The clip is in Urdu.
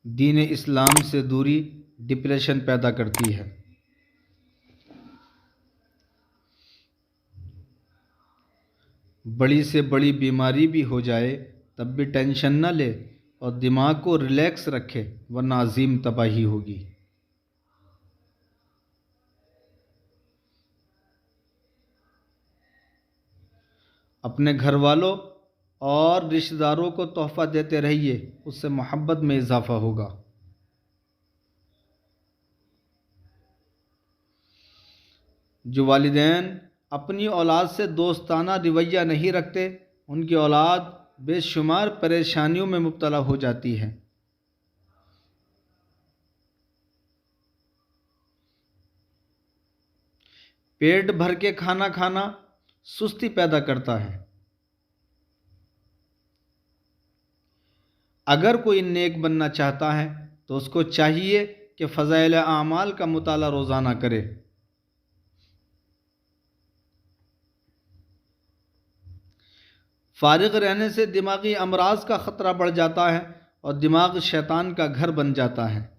دین اسلام سے دوری ڈپریشن پیدا کرتی ہے۔ بڑی سے بڑی بیماری بھی ہو جائے تب بھی ٹینشن نہ لے اور دماغ کو ریلیکس رکھے، ورنہ عظیم تباہی ہوگی۔ اپنے گھر والوں اور رشتہ داروں کو تحفہ دیتے رہیے، اس سے محبت میں اضافہ ہوگا۔ جو والدین اپنی اولاد سے دوستانہ رویہ نہیں رکھتے، ان کی اولاد بے شمار پریشانیوں میں مبتلا ہو جاتی ہے۔ پیٹ بھر کے کھانا کھانا سستی پیدا کرتا ہے۔ اگر کوئی نیک بننا چاہتا ہے تو اس کو چاہیے کہ فضائل اعمال کا مطالعہ روزانہ کرے۔ فارغ رہنے سے دماغی امراض کا خطرہ بڑھ جاتا ہے اور دماغ شیطان کا گھر بن جاتا ہے۔